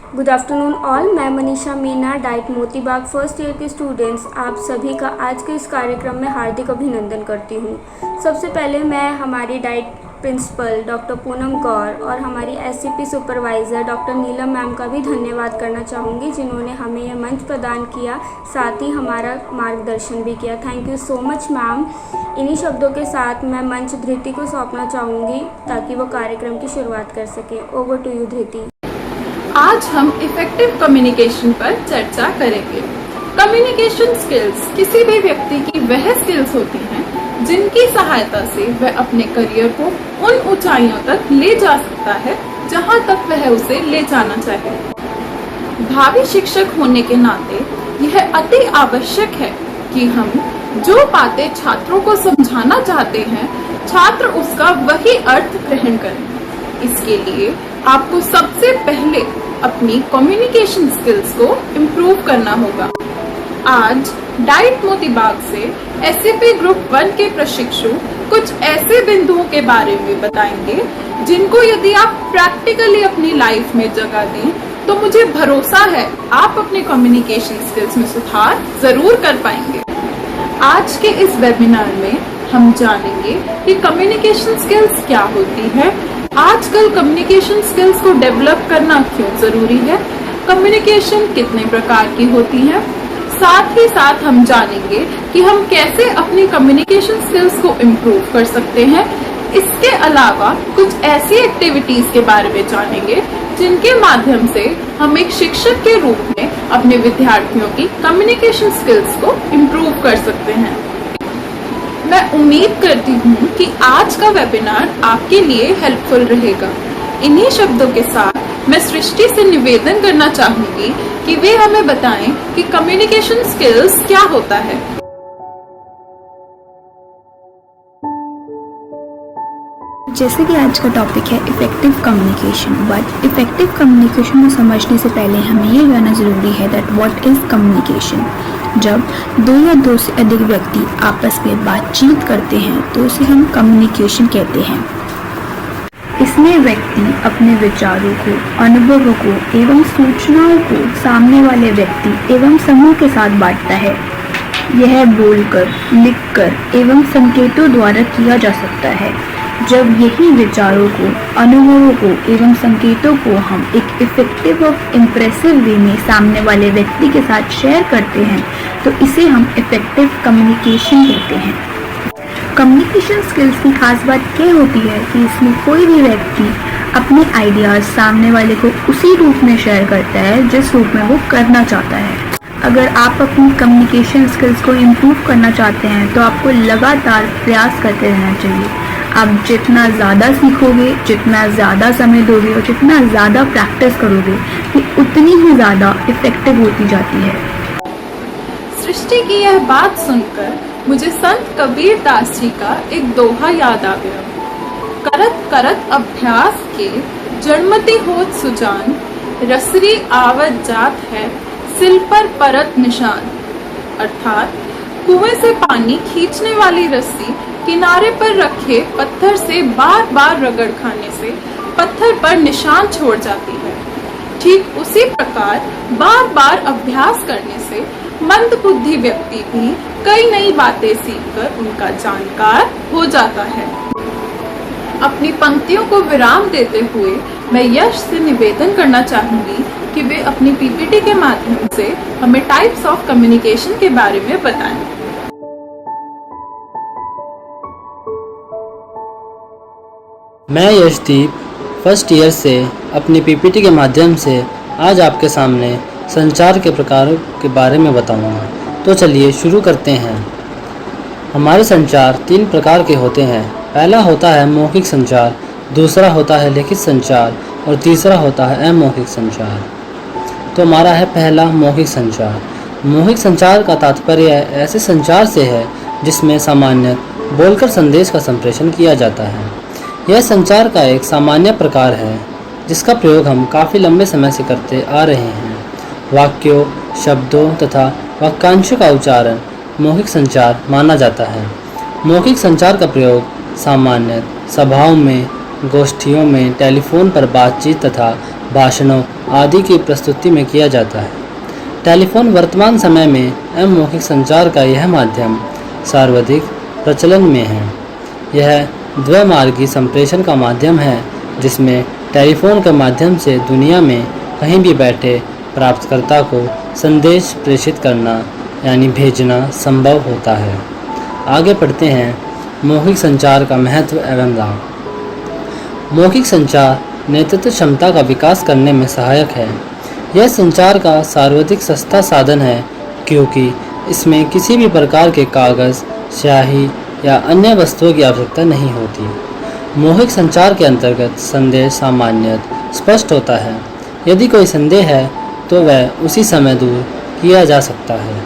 Good afternoon all. मैं Manisha Meena, diet Moti Bagh first year के students, आप सभी का आज के इस कार्यक्रम में हार्दिक अभिनंदन करती हूँ। सबसे पहले मैं हमारी diet principal doctor Poonam Kaur और हमारी SCP supervisor doctor Neelam ma'am का भी धन्यवाद करना चाहूँगी, जिन्होंने हमें यह मंच प्रदान किया, साथ ही हमारा मार्गदर्शन भी किया। Thank you so much ma'am. इन्हीं शब्दों के साथ मैं मंच धृति को सौंपना चाहूँगी ताकि वो कार्यक्रम की शुरुआत कर सके। ओवर टू यू धृति। आज हम इफेक्टिव कम्युनिकेशन पर चर्चा करेंगे। कम्युनिकेशन स्किल्स किसी भी व्यक्ति की वह स्किल्स होती हैं जिनकी सहायता से वह अपने करियर को उन ऊंचाइयों तक ले जा सकता है जहां तक वह उसे ले जाना चाहे। भावी शिक्षक होने के नाते यह अति आवश्यक है कि हम जो बातें छात्रों को समझाना चाहते हैं, छात्र उसका वही अर्थ ग्रहण करें। इसके लिए आपको सबसे पहले अपनी कम्युनिकेशन स्किल्स को इम्प्रूव करना होगा। आज डाइट मोती बाग से एससीपी ग्रुप 1 के प्रशिक्षु कुछ ऐसे बिंदुओं के बारे में बताएंगे जिनको यदि आप प्रैक्टिकली अपनी लाइफ में जगह दें तो मुझे भरोसा है आप अपने कम्युनिकेशन स्किल्स में सुधार जरूर कर पाएंगे। आज के इस वेबिनार में हम जानेंगे कि कम्युनिकेशन स्किल्स क्या होती है, आजकल कम्युनिकेशन स्किल्स को डेवलप करना क्यों जरूरी है, कम्युनिकेशन कितने प्रकार की होती है, साथ ही साथ हम जानेंगे कि हम कैसे अपनी कम्युनिकेशन स्किल्स को इम्प्रूव कर सकते हैं। इसके अलावा कुछ ऐसी एक्टिविटीज के बारे में जानेंगे जिनके माध्यम से हम एक शिक्षक के रूप में अपने विद्यार्थियों की कम्युनिकेशन स्किल्स को इम्प्रूव कर सकते हैं। मैं उम्मीद करती हूँ कि आज का वेबिनार आपके लिए हेल्पफुल रहेगा। इन्हीं शब्दों के साथ मैं सृष्टि से निवेदन करना चाहूंगी कि वे हमें बताएं कि कम्युनिकेशन स्किल्स क्या होता है। जैसे कि आज का टॉपिक है effective communication, but effective communication को समझने से पहले हमें ये जानना जरूरी है दैट व्हाट इज कम्युनिकेशन। जब दो या दो से अधिक व्यक्ति आपस में बातचीत करते हैं तो उसे हम कम्युनिकेशन कहते हैं। इसमें व्यक्ति अपने विचारों को, अनुभवों को एवं सूचनाओं को सामने वाले व्यक्ति एवं समूह के साथ बांटता है। यह बोलकर, लिखकर एवं संकेतों द्वारा किया जा सकता है। जब यही विचारों को, अनुभवों को एवं संकेतों को हम एक इफेक्टिव और इम्प्रेसिव वे में सामने वाले व्यक्ति के साथ शेयर करते हैं तो इसे हम इफेक्टिव कम्युनिकेशन कहते हैं। कम्युनिकेशन स्किल्स की खास बात यह होती है कि इसमें कोई भी व्यक्ति अपने आइडियाज सामने वाले को उसी रूप में शेयर करता है जिस रूप में वो करना चाहता है। अगर आप अपनी कम्युनिकेशन स्किल्स को इम्प्रूव करना चाहते हैं तो आपको लगातार प्रयास करते रहना चाहिए। आप जितना ज़्यादा सीखोगे, जितना ज़्यादा समय दोगे और जितना ज़्यादा प्रैक्टिस करोगे, ये उतनी ही ज़्यादा इफेक्टिव होती जाती है। सृष्टि की यह बात सुनकर मुझे संत कबीर दास जी का एक दोहा याद आ गया। करत करत अभ्यास के जड़मति होत सुजान, रसरी आवत जात है सिल पर परत निशान। अर्थात कुएं से पानी खींचने वाली रस्सी किनारे पर रखे पत्थर से बार बार रगड़ खाने से पत्थर पर निशान छोड़ जाती है। ठीक उसी प्रकार बार बार अभ्यास करने से मंद बुद्धि व्यक्ति भी कई नई बातें सीखकर उनका जानकार हो जाता है। अपनी पंक्तियों को विराम देते हुए मैं यश से निवेदन करना चाहूंगी कि वे अपनी पीपीटी के माध्यम से हमें टाइप्स ऑफ कम्युनिकेशन के बारे में बताएं। मैं यशदीप फर्स्ट ईयर से अपनी पीपीटी के माध्यम से आज आपके सामने संचार के प्रकारों के बारे में बताऊंगा। तो चलिए शुरू करते हैं। हमारे संचार 3 प्रकार के होते हैं। पहला होता है मौखिक संचार, दूसरा होता है लिखित संचार और तीसरा होता है अमौखिक संचार। तो हमारा है पहला मौखिक संचार। मौखिक संचार का तात्पर्य ऐसे संचार से है जिसमें सामान्यतः बोलकर संदेश का संप्रेषण किया जाता है। यह संचार का एक सामान्य प्रकार है जिसका प्रयोग हम काफ़ी लंबे समय से करते आ रहे हैं। वाक्यों, शब्दों तथा वाक्यांशों का उच्चारण मौखिक संचार माना जाता है। मौखिक संचार का प्रयोग सामान्य सभाओं में, गोष्ठियों में टेलीफोन पर बातचीत तथा भाषणों आदि की प्रस्तुति में किया जाता है। टेलीफोन वर्तमान समय में अमौखिक संचार का यह माध्यम सर्वाधिक प्रचलन में है। यह द्विमार्गी संप्रेषण का माध्यम है जिसमें टेलीफोन के माध्यम से दुनिया में कहीं भी बैठे प्राप्तकर्ता को संदेश प्रेषित करना यानी भेजना संभव होता है। आगे पढ़ते हैं मौखिक संचार का महत्व एवं लाभ। मौखिक संचार नेतृत्व क्षमता का विकास करने में सहायक है। यह संचार का सर्वाधिक सस्ता साधन है क्योंकि इसमें किसी भी प्रकार के कागज़, स्याही या अन्य वस्तुओं की आवश्यकता नहीं होती। मौखिक संचार के अंतर्गत संदेश सामान्यतः स्पष्ट होता है। यदि कोई संदेह है तो वह उसी समय दूर किया जा सकता है।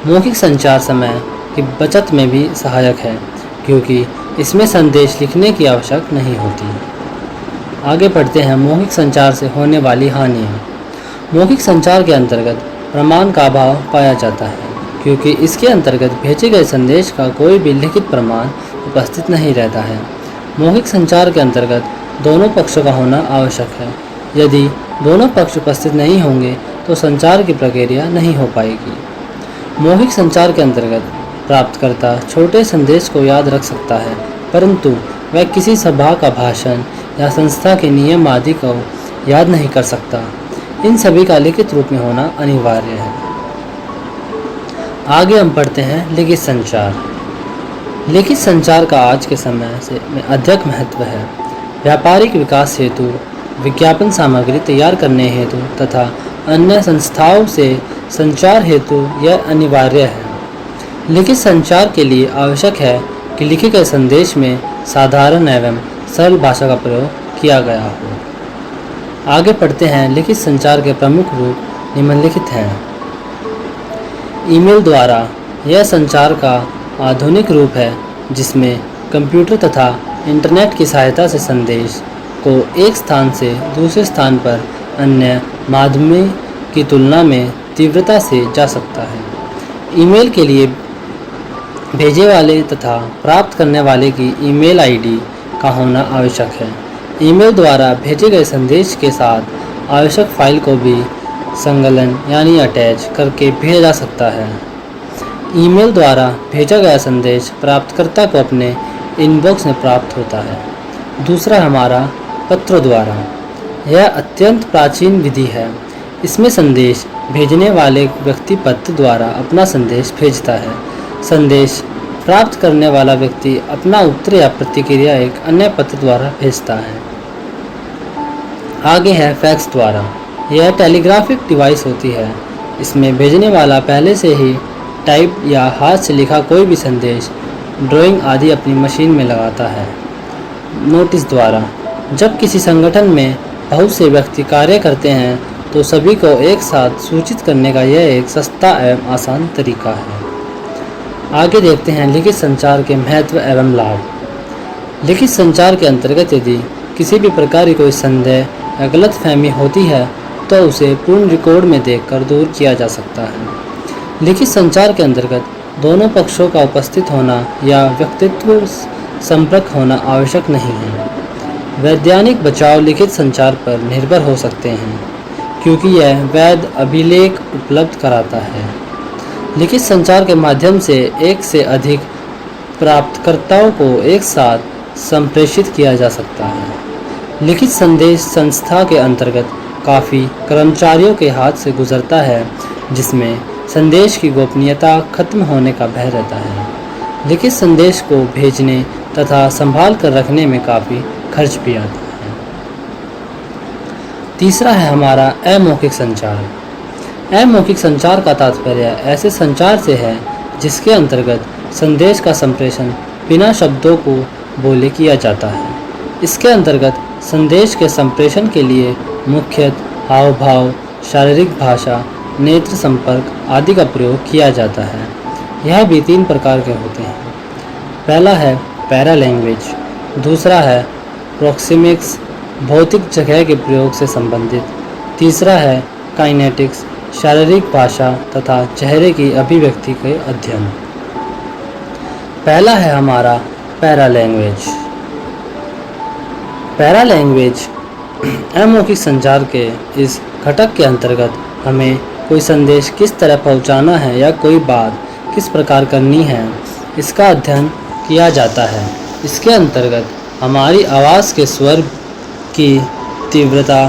मौखिक संचार समय की बचत में भी सहायक है क्योंकि इसमें संदेश लिखने की आवश्यकता नहीं होती। आगे पढ़ते हैं मौखिक संचार से होने वाली हानियाँ। मौखिक संचार के अंतर्गत प्रमाण का अभाव पाया जाता है क्योंकि इसके अंतर्गत भेजे गए संदेश का कोई भी लिखित प्रमाण उपस्थित नहीं रहता है। मौखिक संचार के अंतर्गत दोनों पक्षों का होना आवश्यक है। यदि दोनों पक्ष उपस्थित नहीं होंगे तो संचार की प्रक्रिया नहीं हो पाएगी। मौखिक संचार के अंतर्गत प्राप्तकर्ता छोटे संदेश को याद रख सकता है परंतु वह किसी सभा का भाषण या संस्था के नियम आदि को याद नहीं कर सकता। इन सभी का लिखित रूप में होना अनिवार्य है। आगे हम पढ़ते हैं लिखित संचार। लिखित संचार का आज के समय में अधिक महत्व है। व्यापारिक विकास हेतु, विज्ञापन सामग्री तैयार करने हेतु तथा अन्य संस्थाओं से संचार हेतु यह अनिवार्य है। लिखित संचार के लिए आवश्यक है कि लिखे गए संदेश में साधारण एवं सरल भाषा का प्रयोग किया गया हो। आगे पढ़ते हैं लिखित संचार के प्रमुख रूप निम्नलिखित हैं। ईमेल द्वारा यह संचार का आधुनिक रूप है जिसमें कंप्यूटर तथा इंटरनेट की सहायता से संदेश को एक स्थान से दूसरे स्थान पर अन्य माध्यमों की तुलना में तीव्रता से जा सकता है। ईमेल के लिए भेजे वाले तथा प्राप्त करने वाले की ईमेल आईडी का होना आवश्यक है। ईमेल द्वारा भेजे गए संदेश के साथ आवश्यक फाइल को भी संकलन यानी अटैच करके भेजा जा सकता है। ईमेल द्वारा भेजा गया संदेश प्राप्तकर्ता को अपने इनबॉक्स में प्राप्त होता है। दूसरा हमारा पत्र द्वारा। यह अत्यंत प्राचीन विधि है। इसमें संदेश भेजने वाले व्यक्ति पत्र द्वारा अपना संदेश भेजता है। संदेश प्राप्त करने वाला व्यक्ति अपना उत्तर या प्रतिक्रिया एक अन्य पत्र द्वारा भेजता है। आगे है फैक्स द्वारा। यह टेलीग्राफिक डिवाइस होती है। इसमें भेजने वाला पहले से ही टाइप या हाथ से लिखा कोई भी संदेश, ड्राइंग आदि अपनी मशीन में लगाता है। नोटिस द्वारा। जब किसी संगठन में बहुत से व्यक्ति कार्य करते हैं तो सभी को एक साथ सूचित करने का यह एक सस्ता एवं आसान तरीका है। आगे देखते हैं लिखित संचार के महत्व एवं लाभ। लिखित संचार के अंतर्गत यदि किसी भी प्रकार की कोई संदेह या गलतफहमी होती है तो उसे पूर्ण रिकॉर्ड में देखकर दूर किया जा सकता है। लिखित संचार के अंतर्गत दोनों पक्षों का उपस्थित होना या व्यक्तित्व संपर्क होना आवश्यक नहीं है। वैधानिक बचाव लिखित संचार पर निर्भर हो सकते हैं क्योंकि यह वैध अभिलेख उपलब्ध कराता है। लिखित संचार के माध्यम से एक से अधिक प्राप्तकर्ताओं को एक साथ संप्रेषित किया जा सकता है। लिखित संदेश संस्था के अंतर्गत काफ़ी कर्मचारियों के हाथ से गुजरता है जिसमें संदेश की गोपनीयता खत्म होने का भय रहता है। लिखित संदेश को भेजने तथा संभाल कर रखने में काफ़ी खर्च भी आता है। तीसरा है हमारा अमौखिक संचार। अमौखिक संचार का तात्पर्य ऐसे संचार से है जिसके अंतर्गत संदेश का संप्रेषण बिना शब्दों को बोले किया जाता है। इसके अंतर्गत संदेश के संप्रेषण के लिए मुख्यतः हाव भाव, शारीरिक भाषा, नेत्र संपर्क आदि का प्रयोग किया जाता है। यह भी 3 प्रकार के होते हैं। पहला है पैरा लैंग्वेज, दूसरा है प्रोक्सिमिक्स, भौतिक जगह के प्रयोग से संबंधित, तीसरा है काइनेटिक्स, शारीरिक भाषा तथा चेहरे की अभिव्यक्ति के अध्ययन। पहला है हमारा पैरा लैंग्वेज। पैरा लैंग्वेज अमौखिक संचार के इस घटक के अंतर्गत हमें कोई संदेश किस तरह पहुंचाना है या कोई बात किस प्रकार करनी है, इसका अध्ययन किया जाता है। इसके अंतर्गत हमारी आवाज़ के स्वर की तीव्रता,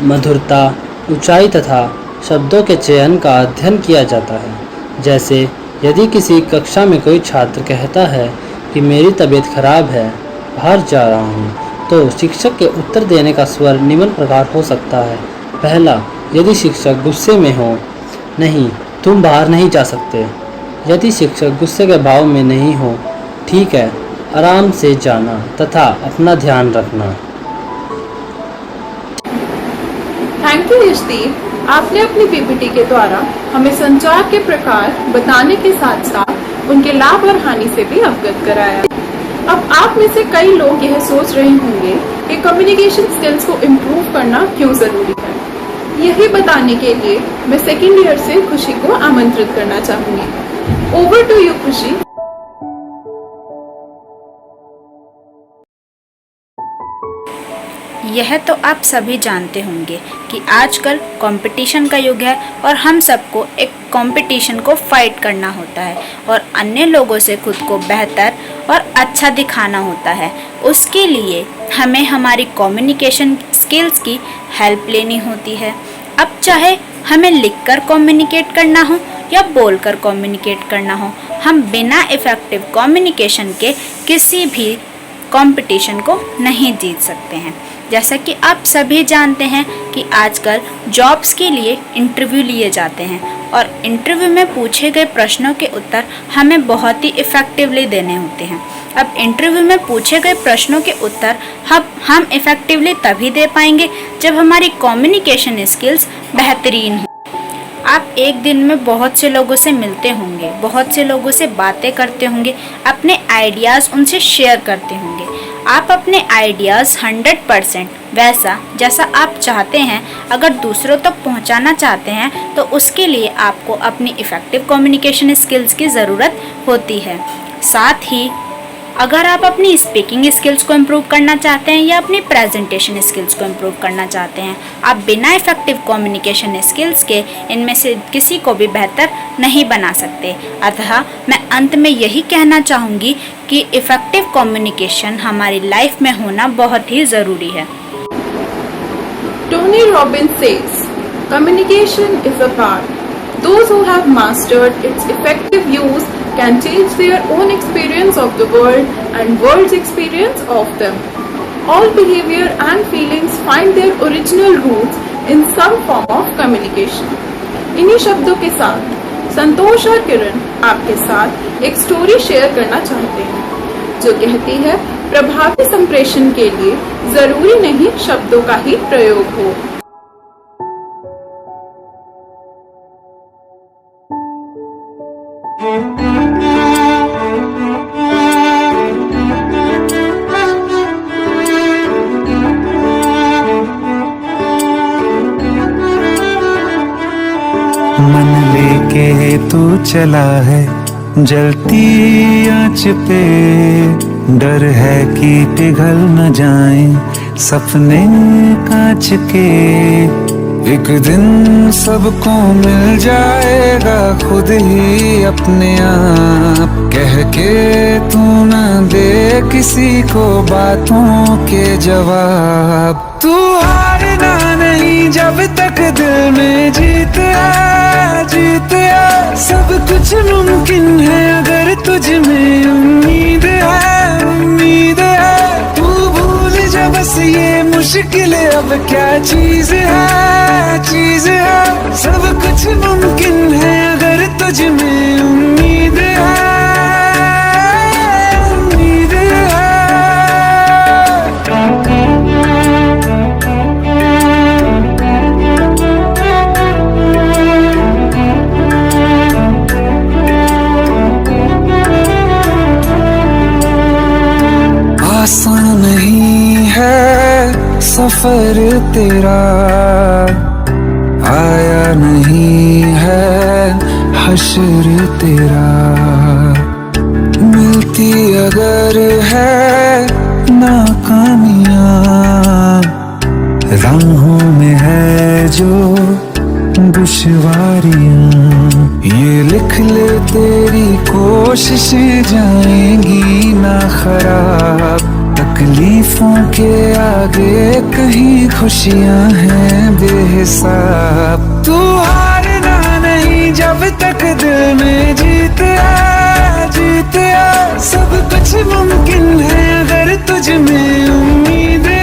मधुरता, ऊंचाई तथा शब्दों के चयन का अध्ययन किया जाता है। जैसे यदि किसी कक्षा में कोई छात्र कहता है कि मेरी तबीयत खराब है, बाहर जा रहा हूँ, तो शिक्षक के उत्तर देने का स्वर निम्न प्रकार हो सकता है। पहला, यदि शिक्षक गुस्से में हो, नहीं, तुम बाहर नहीं जा सकते। यदि शिक्षक गुस्से के भाव में नहीं हो, ठीक है, आराम से जाना तथा अपना ध्यान रखना। थैंक यू यशदीप, आपने अपनी पीपीटी के द्वारा हमें संचार के प्रकार बताने के साथ साथ उनके लाभ और हानि से भी अवगत कराया। अब आप में से कई लोग यह सोच रहे होंगे कि कम्युनिकेशन स्किल्स को इम्प्रूव करना क्यों जरूरी है। यही बताने के लिए मैं सेकेंड ईयर से खुशी को आमंत्रित करना चाहूंगी। ओवर टू यू खुशी। यह तो आप सभी जानते होंगे कि आजकल कंपटीशन का युग है और हम सबको एक कंपटीशन को फाइट करना होता है और अन्य लोगों से खुद को बेहतर और अच्छा दिखाना होता है। उसके लिए हमें हमारी कम्युनिकेशन स्किल्स की हेल्प लेनी होती है। अब चाहे हमें लिखकर कम्युनिकेट करना हो या बोलकर कम्युनिकेट करना हो, हम बिना इफ़ेक्टिव कम्युनिकेशन के किसी भी कंपटीशन को नहीं जीत सकते हैं। जैसा कि आप सभी जानते हैं कि आजकल जॉब्स के लिए इंटरव्यू लिए जाते हैं और इंटरव्यू में पूछे गए प्रश्नों के उत्तर हमें बहुत ही इफ़ेक्टिवली देने होते हैं। अब इंटरव्यू में पूछे गए प्रश्नों के उत्तर हम इफ़ेक्टिवली तभी दे पाएंगे जब हमारी कम्युनिकेशन स्किल्स बेहतरीन हो। आप एक दिन में बहुत से लोगों से मिलते होंगे, बहुत से लोगों से बातें करते होंगे, अपने आइडियाज़ उनसे शेयर करते होंगे। आप अपने आइडियाज़ 100% वैसा जैसा आप चाहते हैं अगर दूसरों तक पहुंचाना चाहते हैं तो उसके लिए आपको अपनी इफ़ेक्टिव कम्युनिकेशन स्किल्स की ज़रूरत होती है। साथ ही अगर आप अपनी स्पीकिंग स्किल्स को इम्प्रूव करना चाहते हैं या अपनी प्रेजेंटेशन स्किल्स को इम्प्रूव करना चाहते हैं, आप बिना इफ़ेक्टिव कम्युनिकेशन स्किल्स के इनमें से किसी को भी बेहतर नहीं बना सकते। अतः मैं अंत में यही कहना चाहूँगी कि इफ़ेक्टिव कम्युनिकेशन हमारी लाइफ में होना बहुत ही ज़रूरी है। Tony Robbins says, communication is a part. Those who have mastered its effective use can change their own experience of the world and world's experience of them. All behavior and feelings find their original roots in some form of communication. इन्हीं शब्दों के साथ संतोष और किरण आपके साथ एक story share करना चाहते हैं जो कहती है प्रभावी संप्रेषण के लिए जरूरी नहीं शब्दों का ही प्रयोग हो। मन लेके तू चला है जलती आँच पे, डर है कि पिघल न जाए सपने कांच के। एक दिन सबको मिल जाएगा खुद ही अपने आप, कह के तू ना दे किसी को बातों के जवाब। तू हारना नहीं जब तक दिल में जीत है, जीत है। सब कुछ मुमकिन है अगर तुझ में उम्मीद है, उम्मीद है। तू भूल जा बस ये मुश्किल अब क्या चीज है, चीज है। सब कुछ मुमकिन है अगर तुझ में उम्मीद है, उम्मीद है। आसान नहीं है सफर तेरा, आया नहीं है हश्र तेरा। मिलती अगर है नाकामियां राहों में है जो दुश्वारियां, ये लिख ले तेरी कोशिशें जाएंगी ना खराब। तकलीफों के आगे कहीं खुशियां हैं बेहिसाब। तू हारना नहीं जब तक दिल में जीते सब कुछ मुमकिन है अगर तुझ में उम्मीद है।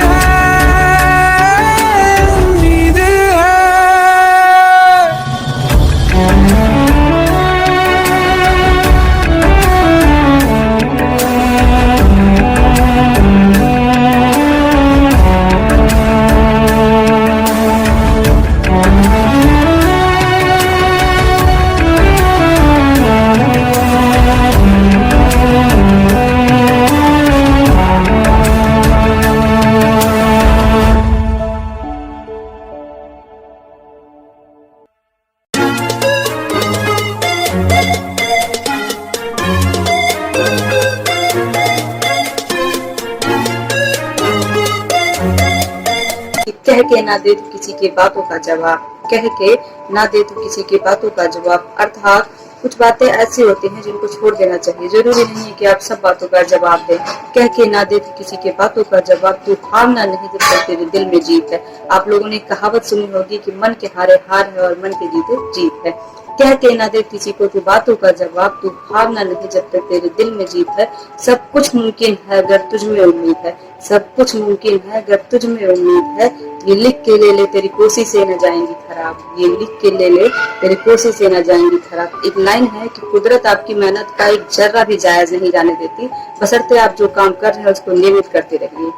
कह के ना दे तो किसी की बातों का जवाब, कह के ना दे तो किसी की बातों का जवाब। अर्थात कुछ बातें ऐसी होती हैं जिनको छोड़ देना चाहिए। जरूरी नहीं है कि आप सब बातों का जवाब दें। कह के ना दे तो किसी की बातों का जवाब, तू हारना नहीं जब तक तेरे दिल में जीत है। आप लोगों ने कहावत सुनी होगी कि मन के हारे हार है और मन के जीते जीत है। कह के ना दे किसी को तू बातों का जवाब, तू हारना नहीं जब तक तेरे दिल में जीत है। सब कुछ मुमकिन है अगर तुझ में उम्मीद है, सब कुछ मुमकिन है अगर तुझ में उम्मीद है। ये लिख के ले ले तेरी कोशिशें न जाएंगी खराब, ये लिख के ले ले तेरी कोशिशें न जाएंगी खराब। एक लाइन है कि कुदरत आपकी मेहनत का एक जर्रा भी जायज नहीं जाने देती, बशर्ते आप जो काम कर रहे हैं उसको नियमित करते रहिए।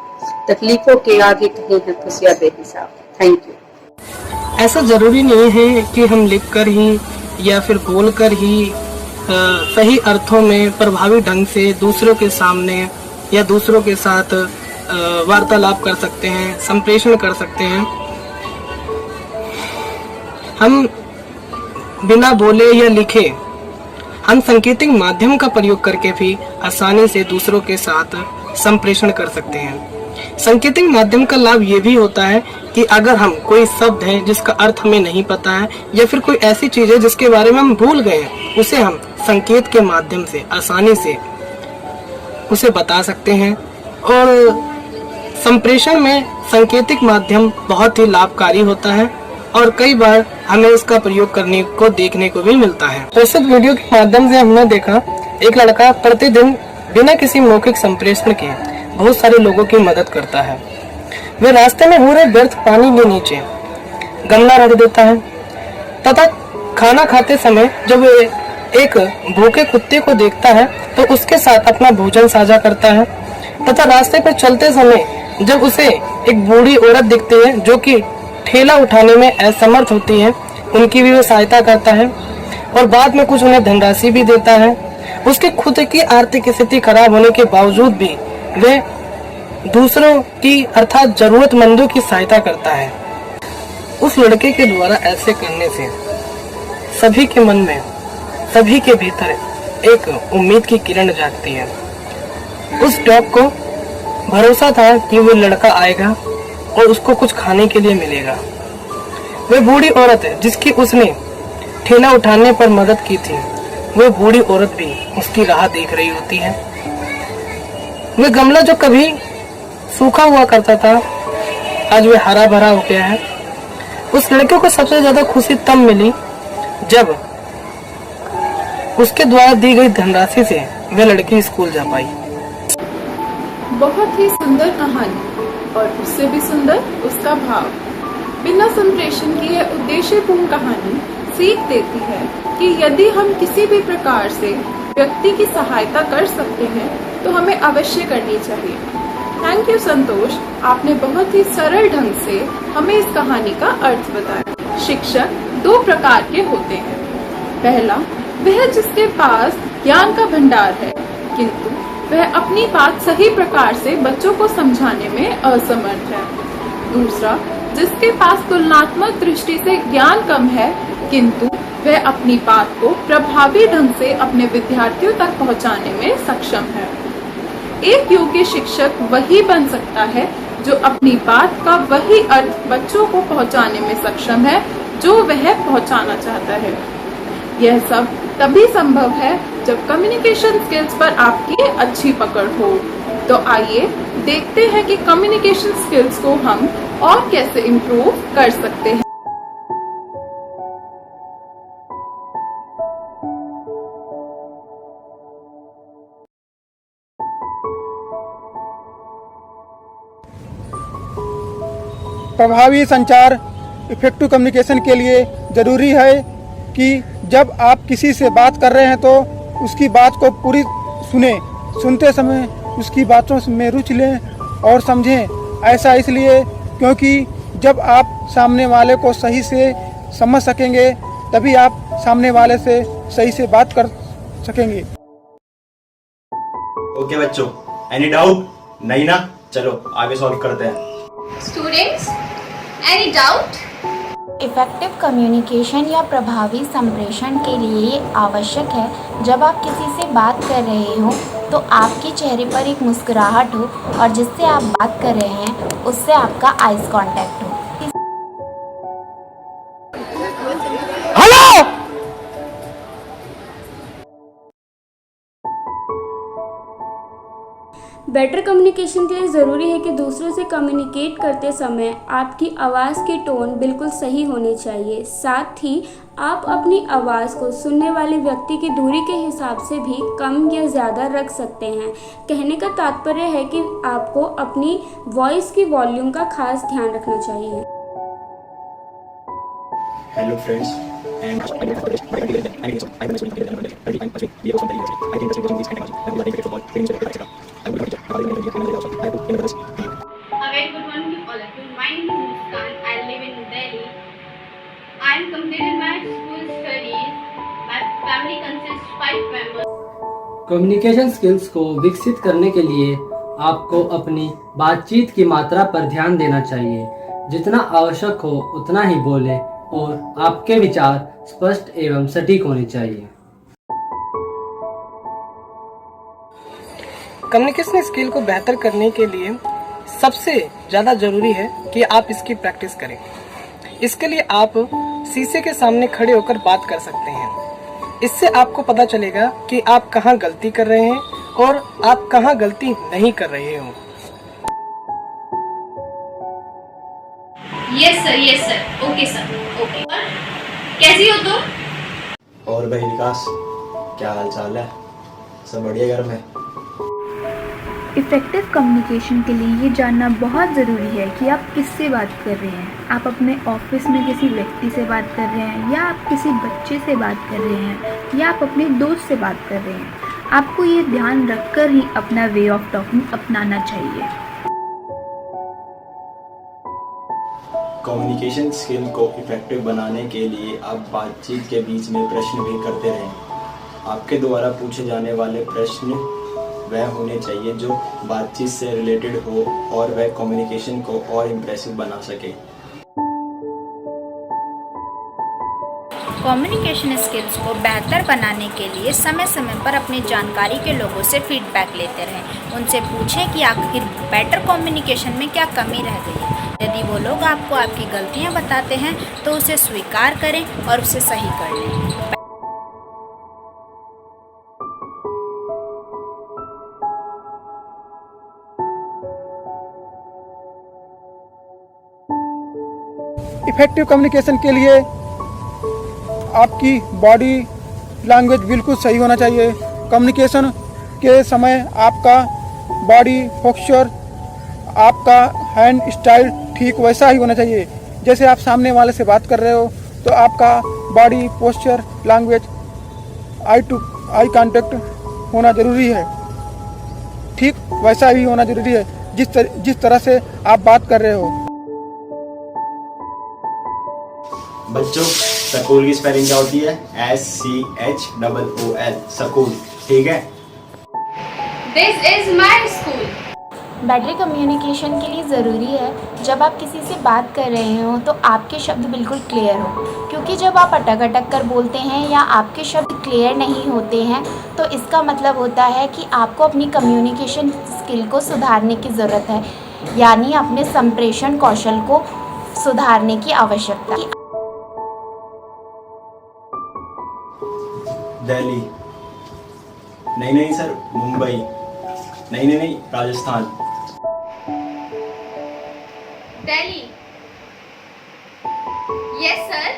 तकलीफों के आगे कहीं है खुशियां बेहिसाब। Thank you. ऐसा जरूरी नहीं है कि हम लिखकर ही या फिर बोलकर ही सही अर्थों में प्रभावी ढंग से दूसरों के सामने या दूसरों के साथ वार्तालाप कर सकते हैं, संप्रेषण कर सकते हैं। हम बिना बोले या लिखे हम सांकेतिक माध्यम का प्रयोग करके भी आसानी से दूसरों के साथ संप्रेषण कर सकते हैं। सांकेतिक माध्यम का लाभ ये भी होता है कि अगर हम कोई शब्द है जिसका अर्थ हमें नहीं पता है या फिर कोई ऐसी चीज है जिसके बारे में हम भूल गए हैं, उसे हम संकेत के माध्यम से आसानी से उसे बता सकते हैं। और संप्रेषण में सांकेतिक माध्यम बहुत ही लाभकारी होता है और कई बार हमें इसका प्रयोग करने को देखने को भी मिलता है। प्रस्तुत वीडियो के माध्यम से हमने देखा एक लड़का प्रतिदिन बिना किसी मौखिक संप्रेषण के बहुत सारे लोगों की मदद करता है। वे रास्ते में हो रहे व्यर्थ पानी के नीचे गमला रख देता है तथा खाना खाते समय जब वे एक भूखे कुत्ते को देखता है तो उसके साथ अपना भोजन साझा करता है तथा रास्ते पर चलते समय जब उसे एक बूढ़ी औरत दिखती है जो कि ठेला उठाने में असमर्थ होती है, उनकी भी वो सहायता करता है और बाद में कुछ उन्हें धनराशि भी देता है। उसकी खुद की आर्थिक स्थिति खराब होने के बावजूद भी वे दूसरों की अर्थात जरूरतमंदों की सहायता करता है। उस लड़के के द्वारा ऐसे करने से सभी के मन में, सभी के भीतर एक उम्मीद की किरण जागती है। उस डॉग को भरोसा था कि वो लड़का आएगा और उसको कुछ खाने के लिए मिलेगा। वह बूढ़ी औरत जिसकी उसने ठेला उठाने पर मदद की थी, वह बूढ़ी औरत भी उसकी राह देख रही होती है। वह गमला जो कभी सूखा हुआ करता था आज वह हरा भरा हो गया है। उस लड़के को सबसे ज्यादा खुशी तब मिली जब उसके द्वारा दी गई धनराशि से वह लड़की स्कूल जा पाई। बहुत ही सुंदर कहानी और उससे भी सुंदर उसका भाव। बिना संप्रेषण की यह उद्देश्यपूर्ण कहानी सीख देती है कि यदि हम किसी भी प्रकार से व्यक्ति की सहायता कर सकते हैं तो हमें अवश्य करनी चाहिए। थैंक यू संतोष, आपने बहुत ही सरल ढंग से हमें इस कहानी का अर्थ बताया। शिक्षक दो प्रकार के होते हैं। पहला, वह जिसके पास ज्ञान का भंडार है किंतु वह अपनी बात सही प्रकार से बच्चों को समझाने में असमर्थ है। दूसरा, जिसके पास तुलनात्मक दृष्टि से ज्ञान कम है किंतु वह अपनी बात को प्रभावी ढंग से अपने विद्यार्थियों तक पहुंचाने में सक्षम है। एक योग्य शिक्षक वही बन सकता है जो अपनी बात का वही अर्थ बच्चों को पहुंचाने में सक्षम है जो वह पहुंचाना चाहता है। यह सब तभी संभव है जब कम्युनिकेशन स्किल्स पर आपकी अच्छी पकड़ हो। तो आइए देखते हैं कि कम्युनिकेशन स्किल्स को हम और कैसे इम्प्रूव कर सकते हैं। प्रभावी संचार इफेक्टिव कम्युनिकेशन के लिए ज़रूरी है कि जब आप किसी से बात कर रहे हैं तो उसकी बात को पूरी सुने, सुनते समय उसकी बातों में रुचि लें और समझें। ऐसा इसलिए क्योंकि जब आप सामने वाले को सही से समझ सकेंगे तभी आप सामने वाले से सही से बात कर सकेंगे। ओके बच्चों, एनी डाउट? नहीं ना? चलो आगे सॉल्व करते हैं। Students, any doubt? Effective communication या प्रभावी संप्रेषण के लिए ये आवश्यक है जब आप किसी से बात कर रहे हो तो आपके चेहरे पर एक मुस्कुराहट हो और जिससे आप बात कर रहे हैं उससे आपका आइज कांटेक्ट हो। बेटर कम्युनिकेशन के लिए ज़रूरी है कि दूसरों से कम्युनिकेट करते समय आपकी आवाज़ की टोन बिल्कुल सही होनी चाहिए। साथ ही आप अपनी आवाज़ को सुनने वाले व्यक्ति की दूरी के हिसाब से भी कम या ज़्यादा रख सकते हैं। कहने का तात्पर्य है कि आपको अपनी वॉइस की वॉल्यूम का खास ध्यान रखना चाहिए। Hello friends A very good morning to all of you. My name is Muskan. I live in Delhi. I am completed my school studies. My family consists 5 members. Communication skills को विकसित करने के लिए आपको अपनी बातचीत की मात्रा पर ध्यान देना चाहिए। जितना आवश्यक हो उतना ही बोलें और आपके विचार स्पष्ट एवं सटीक होने चाहिए। कम्युनिकेशन स्किल को बेहतर करने के लिए सबसे ज़्यादा ज़रूरी है कि आप इसकी प्रैक्टिस करें। इसके लिए आप शीशे के सामने खड़े होकर बात कर सकते हैं। इससे आपको पता चलेगा कि आप कहाँ गलती कर रहे हैं और आप कहाँ गलती नहीं कर रहे हो। Yes sir, okay sir, okay. और कैसी हो तुम? और भाई विकास, क्या हाल चाल है? सब बढ़िया घर में? इफ़ेक्टिव कम्युनिकेशन के लिए ये जानना बहुत ज़रूरी है कि आप किससे बात कर रहे हैं। आप अपने ऑफिस में किसी व्यक्ति से बात कर रहे हैं या आप किसी बच्चे से बात कर रहे हैं या आप अपने दोस्त से बात कर रहे हैं। आपको ये ध्यान रखकर ही अपना वे ऑफ टॉकिंग अपनाना चाहिए। कम्युनिकेशन स्किल को इफेक्टिव बनाने के लिए आप बातचीत के बीच में प्रश्न भी करते रहें। आपके द्वारा पूछे जाने वाले प्रश्न वह होने चाहिए जो बातचीत से रिलेटेड हो और वह कम्युनिकेशन को और इम्प्रेसिव बना सके। कम्युनिकेशन स्किल्स को बेहतर बनाने के लिए समय समय पर अपनी जानकारी के लोगों से फीडबैक लेते रहें। उनसे पूछें कि आखिर बेटर कम्युनिकेशन में क्या कमी रह गई है। यदि वो लोग आपको आपकी गलतियां बताते हैं तो उसे स्वीकार करें और उसे सही कर लें। इफेक्टिव कम्युनिकेशन के लिए आपकी बॉडी लैंग्वेज बिल्कुल सही होना चाहिए। कम्युनिकेशन के समय आपका बॉडी पोस्चर, आपका हैंड स्टाइल ठीक वैसा ही होना चाहिए। जैसे आप सामने वाले से बात कर रहे हो तो आपका body posture language eye contact होना ज़रूरी है, ठीक वैसा ही होना ज़रूरी है जिस तरह से आप बात कर रहे हो। बच्चों, स्कूल की स्पेलिंग क्या होती है? SCHOOL, स्कूल, ठीक है? This is my school. Better communication के लिए ज़रूरी है जब आप किसी से बात कर रहे हो तो आपके शब्द बिल्कुल क्लियर हो, क्योंकि जब आप अटक अटक कर बोलते हैं या आपके शब्द क्लियर नहीं होते हैं तो इसका मतलब होता है कि आपको अपनी कम्युनिकेशन स्किल को सुधारने की ज़रूरत है। यानी अपने संप्रेषण कौशल को सुधारने की आवश्यकता है। दिल्ली। नहीं सर, मुंबई। नहीं, Rajasthan. Delhi. Yes sir.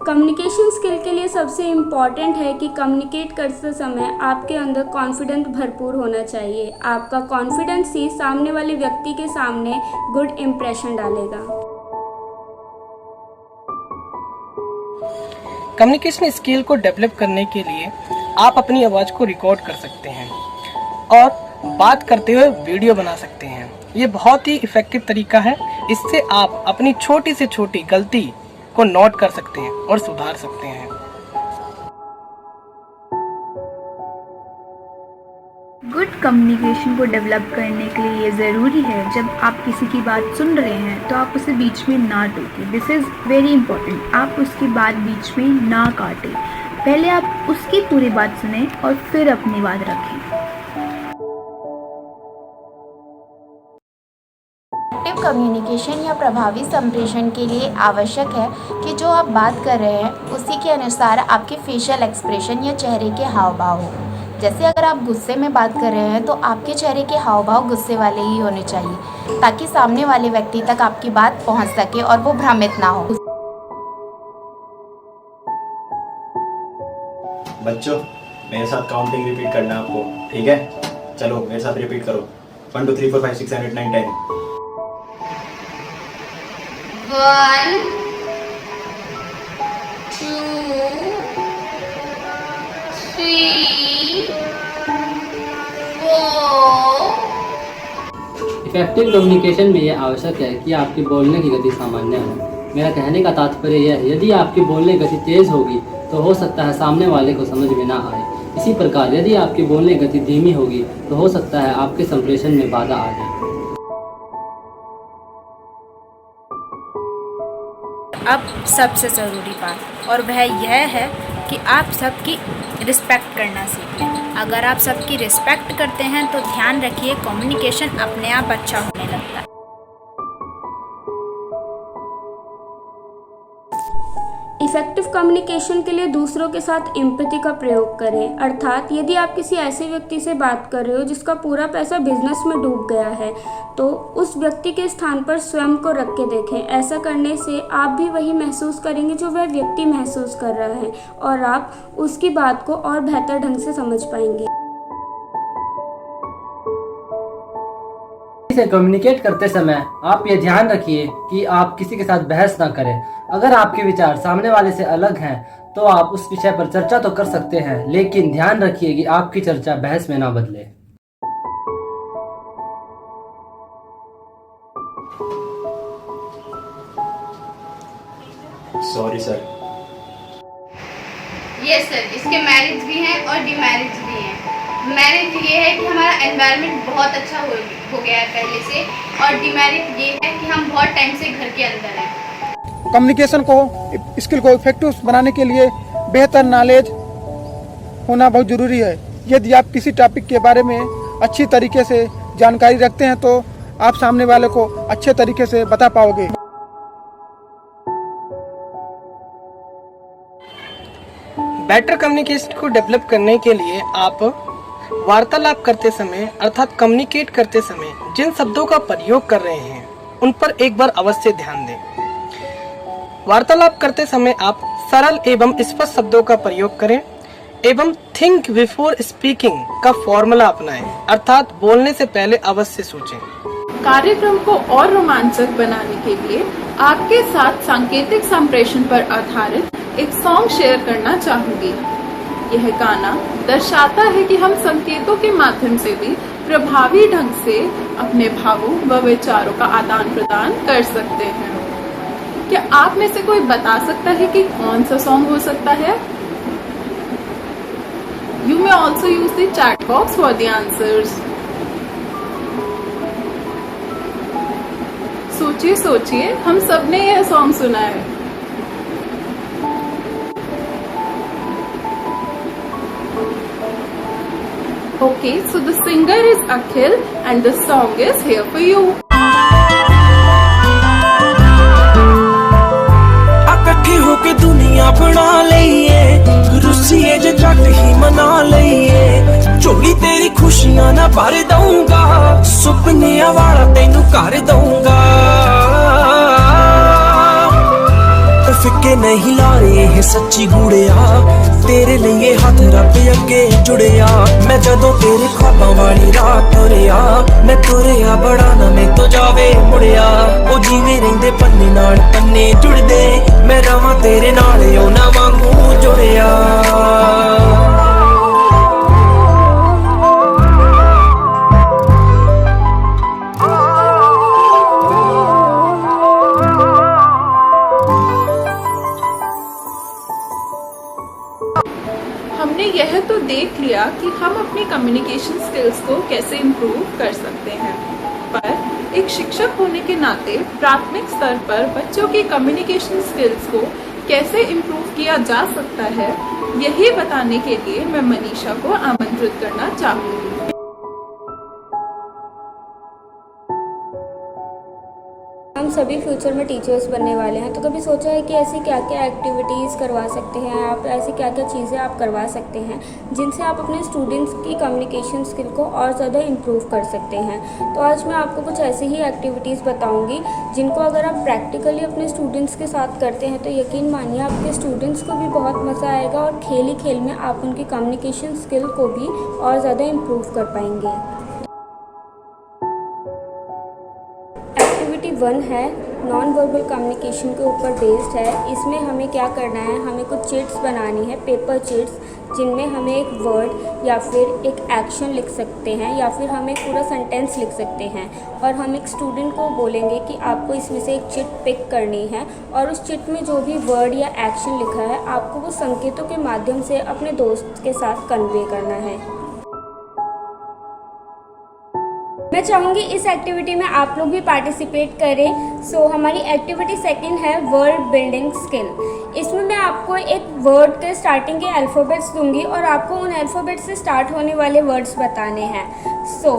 Communication skill के लिए सबसे इम्पॉर्टेंट है कि कम्युनिकेट करते समय आपके अंदर कॉन्फिडेंस भरपूर होना चाहिए। आपका कॉन्फिडेंस ही सामने वाले व्यक्ति के सामने गुड इम्प्रेशन डालेगा। कम्युनिकेशन स्किल को डेवलप करने के लिए आप अपनी आवाज़ को रिकॉर्ड कर सकते हैं और बात करते हुए वीडियो बना सकते हैं। ये बहुत ही इफ़ेक्टिव तरीका है। इससे आप अपनी छोटी से छोटी गलती को नोट कर सकते हैं और सुधार सकते हैं। गुड कम्युनिकेशन को डेवलप करने के लिए ये ज़रूरी है जब आप किसी की बात सुन रहे हैं तो आप उसे बीच में ना टोकें। This is very important. आप उसकी बात बीच में ना काटें। पहले आप उसकी पूरी बात सुनें और फिर अपनी बात रखें। इफेक्टिव कम्युनिकेशन या प्रभावी संप्रेषण के लिए आवश्यक है कि जो आप बात कर रहे हैं उसी के अनुसार आपके फेशियल एक्सप्रेशन या चेहरे के हाव भाव हो। जैसे अगर आप गुस्से में बात कर रहे हैं तो आपके चेहरे के हाव भाव गुस्से वाले ही होने चाहिए ताकि सामने वाले व्यक्ति तक आपकी बात पहुंच सके और वो भ्रमित ना हो। बच्चों, मेरे साथ काउंटिंग रिपीट करना है आपको, ठीक है? चलो मेरे साथ रिपीट करो। 1 2 3 4 5 6 7 8 9 10। 1 2 3 4। इफेक्टिव कम्युनिकेशन में यह आवश्यक है कि आपकी बोलने की गति सामान्य हो। मेरा कहने का तात्पर्य यह है, यदि आपकी बोलने की गति तेज होगी तो हो सकता है सामने वाले को समझ में ना आए। इसी प्रकार यदि आपकी बोलने की गति धीमी होगी तो हो सकता है आपके संप्रेषण में बाधा आ जाए। अब सबसे ज़रूरी बात और वह यह है कि आप सबकी रिस्पेक्ट करना सीखें। अगर आप सबकी रिस्पेक्ट करते हैं तो ध्यान रखिए कम्युनिकेशन अपने आप अच्छा होने लगता है। इफ़ेक्टिव कम्युनिकेशन के लिए दूसरों के साथ एम्पैथी का प्रयोग करें। अर्थात यदि आप किसी ऐसे व्यक्ति से बात कर रहे हो जिसका पूरा पैसा बिजनेस में डूब गया है तो उस व्यक्ति के स्थान पर स्वयं को रख के देखें। ऐसा करने से आप भी वही महसूस करेंगे जो वह व्यक्ति महसूस कर रहा है और आप उसकी बात को और बेहतर ढंग से समझ पाएंगे। से कम्युनिकेट करते समय आप ये ध्यान रखिए कि आप किसी के साथ बहस ना करें। अगर आपके विचार सामने वाले से अलग हैं तो आप उस विषय पर चर्चा तो कर सकते हैं, लेकिन ध्यान रखिए कि आपकी चर्चा बहस में ना बदले। Sorry sir. यस सर, इसके मैरिज भी हैं और डिमैरिज भी हैं। मैरिज ये है कि हमारा एनवायरनमेंट बहुत अच्छा हो गया है पहले से, और डिमेरिट ये है कि हम बहुत टाइम से घर के अंदर हैं। कम्युनिकेशन को स्किल को इफेक्टिव बनाने के लिए बेहतर नॉलेज होना बहुत ज़रूरी है। यदि आप किसी टॉपिक के बारे में अच्छी तरीके से जानकारी रखते हैं तो आप सामने वाले को अच्छे तरीके से बता पाओगे। बेटर कम्युनिकेशन को डेवलप करने के लिए आप वार्तालाप करते समय अर्थात कम्युनिकेट करते समय जिन शब्दों का प्रयोग कर रहे हैं उन पर एक बार अवश्य ध्यान दें। वार्तालाप करते समय आप सरल एवं स्पष्ट शब्दों का प्रयोग करें एवं थिंक बिफोर स्पीकिंग का फॉर्मूला अपनाएं, अर्थात बोलने से पहले अवश्य सोचें। कार्यक्रम को और रोमांचक बनाने के लिए आपके साथ सांकेतिक संप्रेषण पर आधारित एक सॉन्ग शेयर करना चाहूंगी। यह गाना दर्शाता है कि हम संकेतों के माध्यम से भी प्रभावी ढंग से अपने भावों व विचारों का आदान प्रदान कर सकते हैं। क्या आप में से कोई बता सकता है कि कौन सा सॉन्ग हो सकता है? You may also use the chat box for the answers. सोचिए सोचिए, हम सबने यह सॉन्ग सुना है। Okay, so the singer is Akhil and the song is here for you. इकट्ठे होके दुनिया बना लईए, रुसिए जे जट ही मना लईए, झोली तेरी खुशियां ना भर दूंगा, सुपनिया वाला तेनू कर दूंगा। फिक्के नहीं ला रहे हैं सच्ची गुड़िया, तेरे लिए हाथ रब अगे जुड़िया। मैं जदों तेरे ख्वाबां वाली रात तुरिया, मैं तुरिया बड़ा ना मैं तो जावे मुड़िया। ओ जीवे रहिंदे पन्ने नाल पन्ने जुड़दे, मैं रवां तेरे नाल ओना वांगू जुड़िया। हमने यह तो देख लिया कि हम अपनी कम्युनिकेशन स्किल्स को कैसे इम्प्रूव कर सकते हैं, पर एक शिक्षक होने के नाते प्राथमिक स्तर पर बच्चों की कम्युनिकेशन स्किल्स को कैसे इम्प्रूव किया जा सकता है, यही बताने के लिए मैं मनीषा को आमंत्रित करना चाहूँगी। हम सभी फ्यूचर में टीचर्स बनने वाले हैं, तो कभी सोचा है कि ऐसी क्या क्या एक्टिविटीज़ करवा सकते हैं आप, ऐसी क्या क्या चीज़ें आप करवा सकते हैं जिनसे आप अपने स्टूडेंट्स की कम्युनिकेशन स्किल को और ज़्यादा इम्प्रूव कर सकते हैं। तो आज मैं आपको कुछ ऐसी ही एक्टिविटीज़ बताऊंगी जिनको अगर आप प्रैक्टिकली अपने स्टूडेंट्स के साथ करते हैं तो यकीन मानिए आपके स्टूडेंट्स को भी बहुत मज़ा आएगा और खेल ही खेल में आप उनकी कम्युनिकेशन स्किल को भी और ज़्यादा इम्प्रूव कर पाएंगे। एक्टिविटी 1 है नॉन वर्बल कम्युनिकेशन के ऊपर बेस्ड है। इसमें हमें क्या करना है, हमें कुछ चिट्स बनानी है, पेपर चिट्स, जिनमें हमें एक वर्ड या फिर एक एक्शन लिख सकते हैं या फिर हम एक पूरा सेंटेंस लिख सकते हैं और हम एक स्टूडेंट को बोलेंगे कि आपको इसमें से एक चिट पिक करनी है और उस चिट में जो भी वर्ड या एक्शन लिखा है आपको वो संकेतों के माध्यम से अपने दोस्त के साथ कन्वे करना है। मैं चाहूँगी इस एक्टिविटी में आप लोग भी पार्टिसिपेट करें। सो हमारी एक्टिविटी 2 है वर्ड बिल्डिंग स्किल। इसमें मैं आपको एक वर्ड के स्टार्टिंग के अल्फ़ाबेट्स दूंगी और आपको उन अल्फ़ाबेट्स से स्टार्ट होने वाले वर्ड्स बताने हैं। सो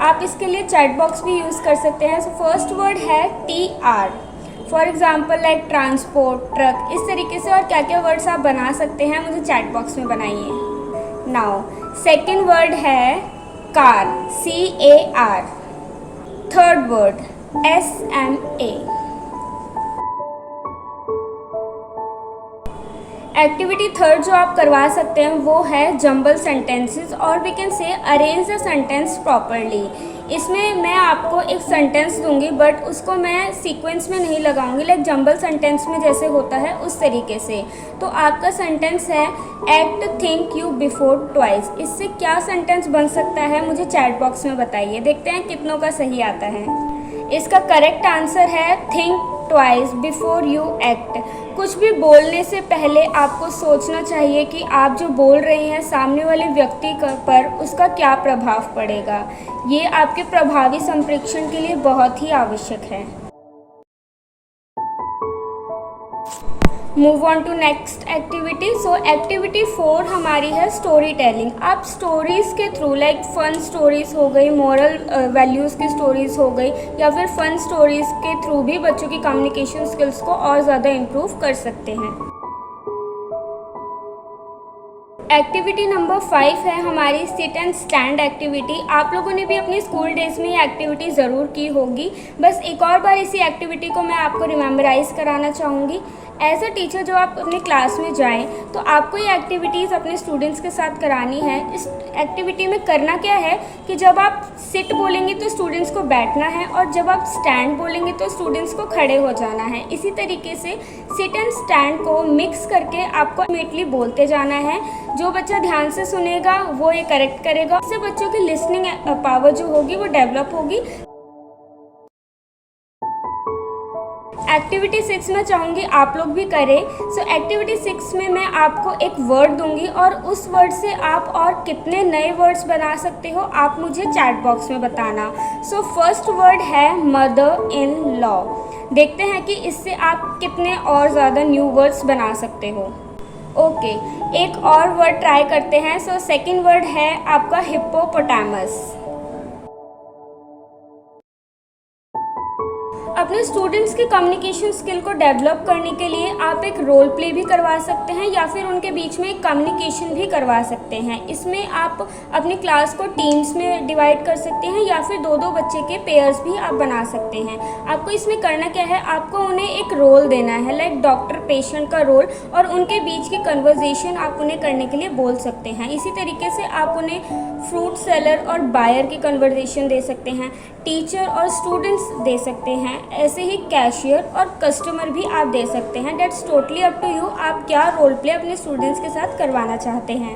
आप इसके लिए चैट बॉक्स भी यूज़ कर सकते हैं। सो फर्स्ट वर्ड है TR, for example like transport, truck, इस तरीके से और क्या क्या वर्ड्स आप बना सकते हैं मुझे चैट बॉक्स में बनाइए। नाउ सेकेंड वर्ड है car, CAR। Third word SMA। Activity 3 जो आप करवा सकते हैं वो है जंबल सेंटेंसेस और we can say arrange the sentence properly. इसमें मैं आपको एक सेंटेंस दूंगी बट उसको मैं सीक्वेंस में नहीं लगाऊंगी, लाइक जंबल सेंटेंस में जैसे होता है उस तरीके से। तो आपका सेंटेंस है act think you before twice. इससे क्या सेंटेंस बन सकता है मुझे चैट बॉक्स में बताइए, देखते हैं कितनों का सही आता है। इसका करेक्ट आंसर है think twice before you act. कुछ भी बोलने से पहले आपको सोचना चाहिए कि आप जो बोल रहे हैं सामने वाले व्यक्ति पर उसका क्या प्रभाव पड़ेगा। ये आपके प्रभावी संप्रेषण के लिए बहुत ही आवश्यक है। Move on to next activity. So activity 4 हमारी है स्टोरी टेलिंग। आप स्टोरीज़ के थ्रू लाइक फन स्टोरीज़ हो गई, मॉरल वैल्यूज़ की स्टोरीज़ हो गई या फिर फन स्टोरीज़ के थ्रू भी बच्चों की कम्युनिकेशन स्किल्स को और ज़्यादा इम्प्रूव कर सकते हैं। एक्टिविटी नंबर 5 है हमारी सिट एंड स्टैंड एक्टिविटी। आप लोगों ने भी अपनी स्कूल डेज में ये एक्टिविटी ज़रूर की होगी, बस एक और बार इसी एक्टिविटी को मैं आपको रिमेम्बराइज़ कराना चाहूँगी। एज अ टीचर जब आप अपने क्लास में जाएं तो आपको ये एक्टिविटीज़ अपने स्टूडेंट्स के साथ करानी है। इस एक्टिविटी में करना क्या है कि जब आप सिट बोलेंगे तो स्टूडेंट्स को बैठना है और जब आप स्टैंड बोलेंगे तो स्टूडेंट्स को खड़े हो जाना है। इसी तरीके से सिट एंड स्टैंड को मिक्स करके आपको इमीडिएटली बोलते जाना है। जो बच्चा ध्यान से सुनेगा वो ये करेक्ट करेगा, इससे बच्चों की लिसनिंग पावर जो होगी वो डेवलप होगी। एक्टिविटी 6 में चाहूँगी आप लोग भी करें। सो एक्टिविटी 6 में मैं आपको एक वर्ड दूंगी और उस वर्ड से आप और कितने नए वर्ड्स बना सकते हो आप मुझे चैट बॉक्स में बताना। सो फर्स्ट वर्ड है मदर इन लॉ। देखते हैं कि इससे आप कितने और ज़्यादा न्यू वर्ड्स बना सकते हो। ओके, एक और वर्ड ट्राई करते हैं। सो सेकंड वर्ड है आपका हिप्पोपोटामस। अपने स्टूडेंट्स के कम्युनिकेशन स्किल को डेवलप करने के लिए आप एक रोल प्ले भी करवा सकते हैं या फिर उनके बीच में एक कम्युनिकेशन भी करवा सकते हैं। इसमें आप अपनी क्लास को टीम्स में डिवाइड कर सकते हैं या फिर 2-2 बच्चे के पेयर्स भी आप बना सकते हैं। आपको इसमें करना क्या है, आपको उन्हें एक रोल देना है, लाइक डॉक्टर पेशेंट का रोल, और उनके बीच की कन्वर्जेशन आप उन्हें करने के लिए बोल सकते हैं। इसी तरीके से आप उन्हें फ्रूट सेलर और बायर की कन्वर्जेशन दे सकते हैं, टीचर और स्टूडेंट्स दे सकते हैं, ऐसे ही कैशियर और कस्टमर भी आप दे सकते हैं। That's totally up to you, आप क्या रोल प्ले अपने स्टूडेंट्स के साथ करवाना चाहते हैं।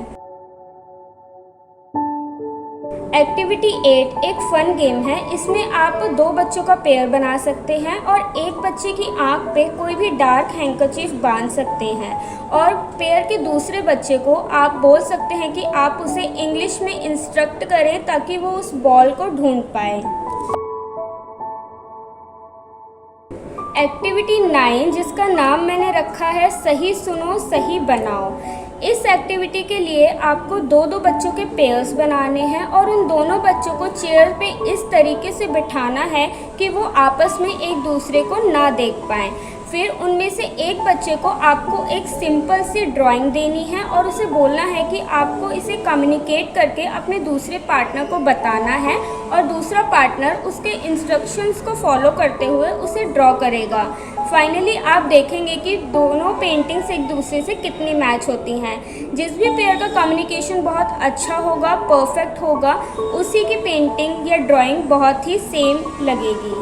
एक्टिविटी 8 एक फन गेम है। इसमें आप 2 बच्चों का पेयर बना सकते हैं और एक बच्चे की आंख पे कोई भी डार्क हैंकरचीफ बांध सकते हैं और पेयर के दूसरे बच्चे को आप बोल सकते हैं कि आप उसे इंग्लिश में इंस्ट्रक्ट करें ताकि वो उस बॉल को ढूंढ पाए। एक्टिविटी 9 जिसका नाम मैंने रखा है सही सुनो सही बनाओ। इस एक्टिविटी के लिए आपको 2-2 बच्चों के पेयर्स बनाने हैं और उन दोनों बच्चों को चेयर पे इस तरीके से बिठाना है कि वो आपस में एक दूसरे को ना देख पाएँ। फिर उनमें से एक बच्चे को आपको एक सिंपल सी ड्राइंग देनी है और उसे बोलना है कि आपको इसे कम्युनिकेट करके अपने दूसरे पार्टनर को बताना है और दूसरा पार्टनर उसके इंस्ट्रक्शंस को फॉलो करते हुए उसे ड्रॉ करेगा। फाइनली आप देखेंगे कि दोनों पेंटिंग्स एक दूसरे से कितनी मैच होती हैं। जिस भी पेयर का कम्युनिकेशन बहुत अच्छा होगा, परफेक्ट होगा, उसी की पेंटिंग या ड्राइंग बहुत ही सेम लगेगी।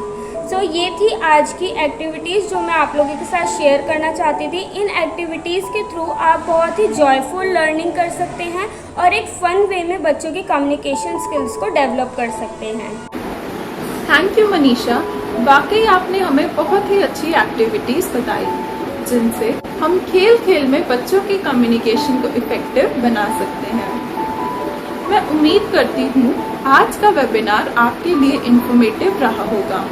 सो ये थी आज की एक्टिविटीज़ जो मैं आप लोगों के साथ शेयर करना चाहती थी। इन एक्टिविटीज़ के थ्रू आप बहुत ही जॉयफुल लर्निंग कर सकते हैं और एक फ़न वे में बच्चों की कम्युनिकेशन स्किल्स को डेवलप कर सकते हैं। थैंक यू मनीषा, वाकई आपने हमें बहुत ही अच्छी एक्टिविटीज़ बताई जिनसे हम खेल खेल में बच्चों की कम्युनिकेशन को इफ़ेक्टिव बना सकते हैं। मैं उम्मीद करती हूँ आज का वेबिनार आपके लिए इन्फॉर्मेटिव रहा होगा।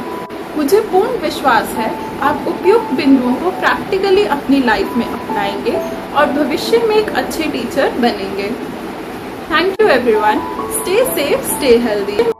मुझे पूर्ण विश्वास है आप उपयुक्त बिंदुओं को प्रैक्टिकली अपनी लाइफ में अपनाएंगे और भविष्य में एक अच्छे टीचर बनेंगे। Thank you everyone, stay safe, stay healthy.